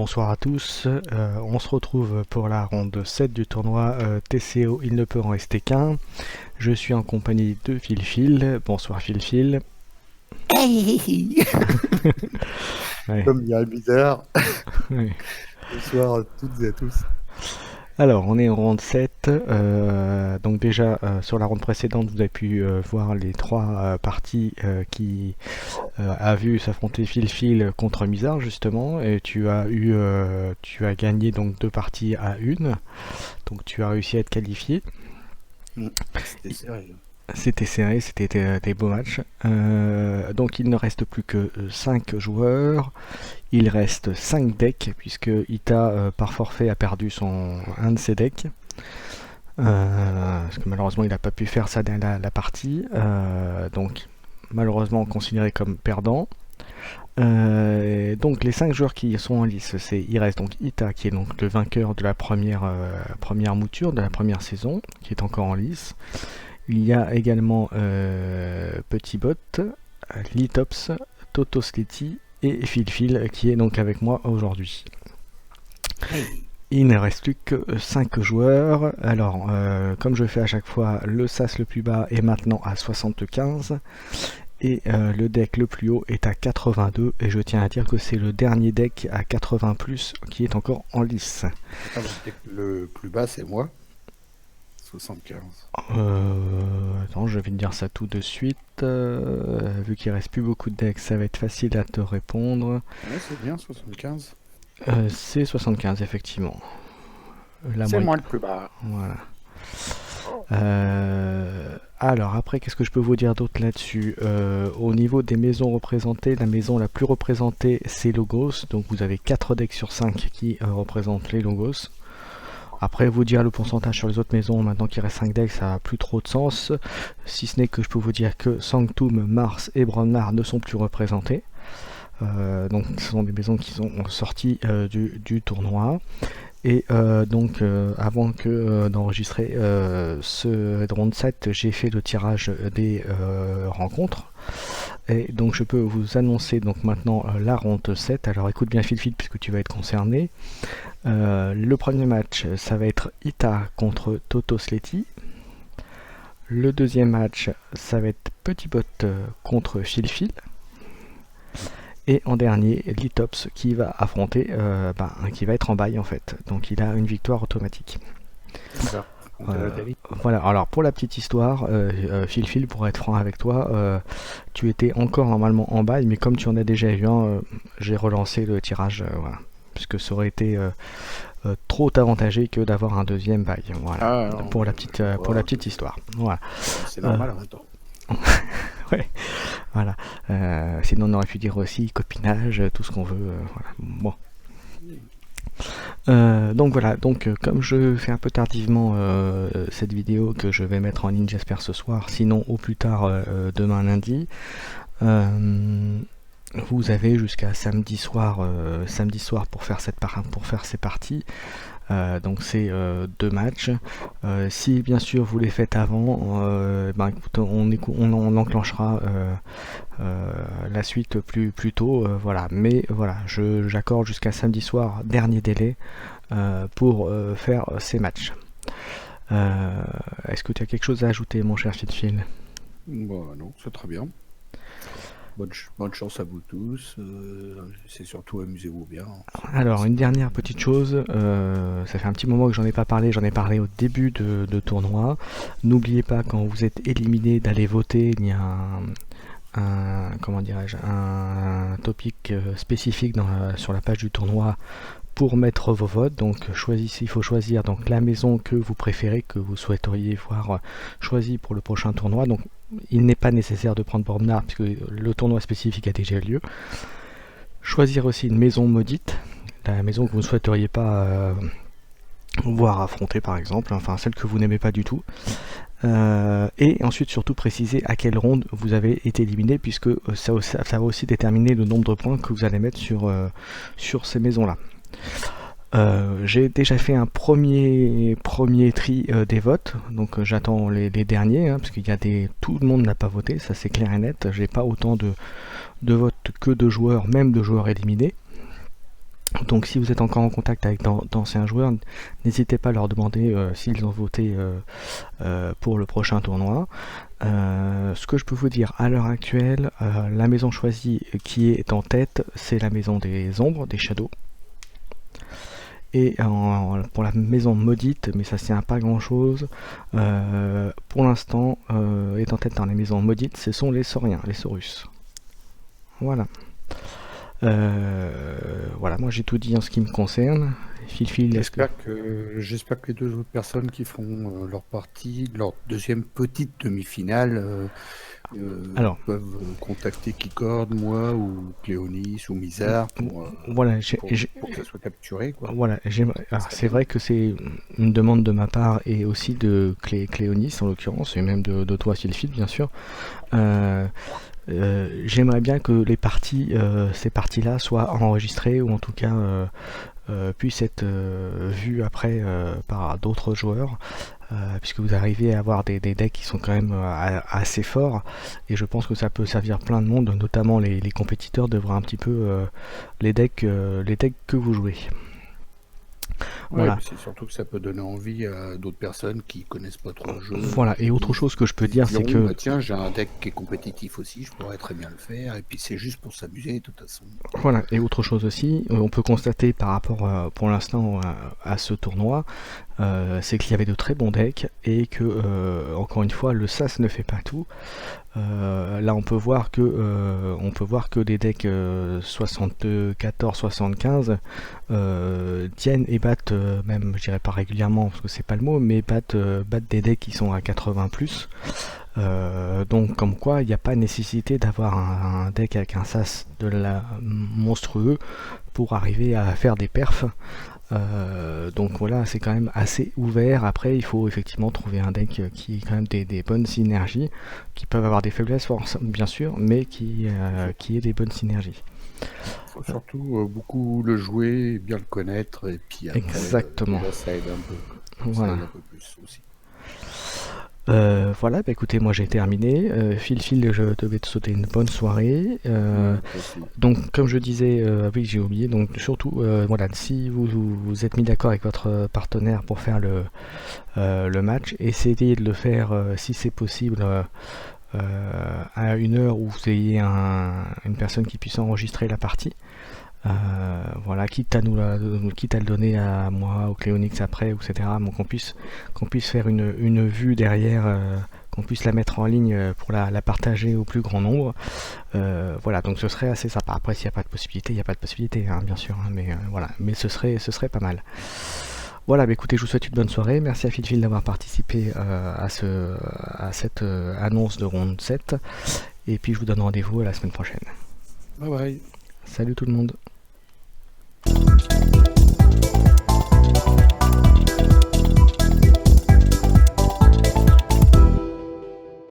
bonsoir à tous. On se retrouve pour la ronde 7 du tournoi TCO Il ne peut en rester qu'un. Je suis en compagnie de Phil. Bonsoir Phil. Hey. Ouais. Comme dirait bizarre. Ouais. Bonsoir à toutes et à tous. Alors, on est en ronde 7. Donc déjà, sur la ronde précédente, vous avez pu voir les trois parties qui a vu s'affronter Phil contre Mizar, justement. Et tu as gagné donc 2 parties à 1. Donc tu as réussi à être qualifié. C'était sérieux. C'était serré, c'était des beaux matchs. Donc il ne reste plus que 5 joueurs. Il reste 5 decks, puisque Ita, par forfait, a perdu un de ses decks. Parce que malheureusement, il n'a pas pu faire ça dans la partie. Donc malheureusement considéré comme perdant. Donc les 5 joueurs qui sont en lice, il reste donc Ita, qui est donc le vainqueur de la première mouture, de la première saison, qui est encore en lice. Il y a également Petit Bot, Litops, Toto Sleti et Phil qui est donc avec moi aujourd'hui. Hey. Il ne reste plus que 5 joueurs. Alors, comme je fais à chaque fois, le SAS le plus bas est maintenant à 75. Et le deck le plus haut est à 82. Et je tiens à dire que c'est le dernier deck à 80+, qui est encore en lice. Attends, le plus bas, c'est moi. 75. Attends, je vais te dire ça tout de suite. Vu qu'il reste plus beaucoup de decks, ça va être facile à te répondre. Ouais, c'est bien, 75. C'est 75, effectivement. C'est moi le plus bas. Voilà. Alors après, qu'est-ce que je peux vous dire d'autre là-dessus? Au niveau des maisons représentées, la maison la plus représentée, c'est Logos. Donc vous avez 4 decks sur 5 qui représentent les Logos. Après, vous dire le pourcentage sur les autres maisons, maintenant qu'il reste 5 decks, ça n'a plus trop de sens. Si ce n'est que je peux vous dire que Sanctum, Mars et Bronnard ne sont plus représentés. Donc ce sont des maisons qui sont sorties du tournoi. Et donc avant d'enregistrer ce round 7, j'ai fait le tirage des rencontres. Et donc je peux vous annoncer donc maintenant la ronde 7. Alors écoute bien Phil puisque tu vas être concerné. Le premier match, ça va être Ita contre Toto Sleti. Le deuxième match, ça va être Petit Bot contre Phil. Et en dernier, Litops qui va affronter, qui va être en bail en fait. Donc il a une victoire automatique. Voilà, alors pour la petite histoire, Phil, pour être franc avec toi, tu étais encore normalement en bail, mais comme tu en as déjà eu un, j'ai relancé le tirage, voilà, puisque ça aurait été trop avantagé que d'avoir un deuxième bail. Voilà, pour la petite histoire. Voilà. C'est normal en même temps. Ouais, voilà. Sinon on aurait pu dire aussi copinage, tout ce qu'on veut. Voilà. Bon. Donc voilà, comme je fais un peu tardivement cette vidéo que je vais mettre en ligne j'espère ce soir, sinon au plus tard demain lundi, vous avez jusqu'à samedi soir pour faire ces parties. Donc c'est 2 matchs. Si bien sûr vous les faites avant, on enclenchera la suite plus tôt. Voilà. Mais voilà, j'accorde jusqu'à samedi soir, dernier délai, pour faire ces matchs. Est-ce que tu as quelque chose à ajouter, mon cher Phil? Bon, non, c'est très bien. Bonne chance à vous tous. C'est surtout amusez-vous bien. Alors une dernière petite chose, ça fait un petit moment que j'en ai pas parlé, j'en ai parlé au début de tournoi. N'oubliez pas quand vous êtes éliminé d'aller voter, il y a un topic spécifique sur la page du tournoi pour mettre vos votes. Donc il faut choisir donc la maison que vous préférez, que vous souhaiteriez voir choisie pour le prochain tournoi. Donc il n'est pas nécessaire de prendre Bornard puisque le tournoi spécifique a déjà lieu. Choisir aussi une maison maudite, la maison que vous ne souhaiteriez pas voir affronter par exemple, enfin celle que vous n'aimez pas du tout. Et ensuite surtout préciser à quelle ronde vous avez été éliminé, puisque ça va aussi déterminer le nombre de points que vous allez mettre sur ces maisons là. J'ai déjà fait un premier tri des votes, donc j'attends les derniers, parce qu'il y a tout le monde n'a pas voté, ça c'est clair et net. J'ai pas autant de votes que de joueurs, même de joueurs éliminés. Donc si vous êtes encore en contact avec d'anciens joueurs, n'hésitez pas à leur demander s'ils ont voté pour le prochain tournoi. Ce que je peux vous dire à l'heure actuelle, la maison choisie qui est en tête, c'est la maison des ombres, des shadows. Et pour la maison maudite, mais ça tient à pas grand chose, pour l'instant, est en tête dans les maisons maudites, ce sont les sauriens, les saurus. Voilà. Voilà, moi j'ai tout dit en ce qui me concerne. Phil, j'espère que les deux autres personnes qui feront leur partie, leur deuxième petite demi-finale, peuvent contacter Kikord, moi ou Cléonis ou Mizar pour que ça soit capturé, quoi. Voilà, c'est vrai que c'est une demande de ma part et aussi de Cléonis en l'occurrence, et même de toi Phil bien sûr. J'aimerais bien que ces parties-là soient enregistrées ou en tout cas puissent être vues après par d'autres joueurs, puisque vous arrivez à avoir des decks qui sont quand même assez forts, et je pense que ça peut servir plein de monde, notamment les compétiteurs, de voir un petit peu les decks que vous jouez. Voilà. Ouais, c'est surtout que ça peut donner envie à d'autres personnes qui connaissent pas trop le jeu. Voilà, et autre chose que je peux dire, c'est que... Bah tiens, j'ai un deck qui est compétitif aussi, je pourrais très bien le faire, et puis c'est juste pour s'amuser de toute façon. Voilà, et autre chose aussi, on peut constater par rapport pour l'instant à ce tournoi, c'est qu'il y avait de très bons decks, et que, encore une fois, le SAS ne fait pas tout. Là on peut voir que des decks 74-75 tiennent et battent, même je dirais pas régulièrement parce que c'est pas le mot, mais battent des decks qui sont à 80 plus. Donc comme quoi il n'y a pas nécessité d'avoir un deck avec un sas de la monstrueux pour arriver à faire des perfs. Donc voilà, c'est quand même assez ouvert. Après il faut effectivement trouver un deck qui ait quand même des bonnes synergies, qui peuvent avoir des faiblesses bien sûr, mais qui ait des bonnes synergies. Faut surtout beaucoup le jouer, bien le connaître, et puis après, exactement. Ça aide un peu. Voilà. Ça aide un peu plus aussi. Voilà, bah écoutez, moi j'ai terminé. Phil, je devais te souhaiter une bonne soirée. Donc, comme je disais, oui, j'ai oublié. Donc, surtout, voilà, si vous êtes mis d'accord avec votre partenaire pour faire le match, essayez de le faire, si c'est possible, à une heure où vous ayez une personne qui puisse enregistrer la partie. Voilà, quitte à le donner à moi, au Cléonix après, etc. Bon, qu'on puisse faire une vue derrière, qu'on puisse la mettre en ligne pour la partager au plus grand nombre. Voilà, donc ce serait assez sympa. Après, s'il n'y a pas de possibilité, il n'y a pas de possibilité, hein, bien sûr, hein, mais voilà, mais ce serait pas mal. Voilà, bah écoutez, je vous souhaite une bonne soirée. Merci à Phil d'avoir participé à cette annonce de ronde 7. Et puis je vous donne rendez-vous à la semaine prochaine. Bye bye. Salut tout le monde.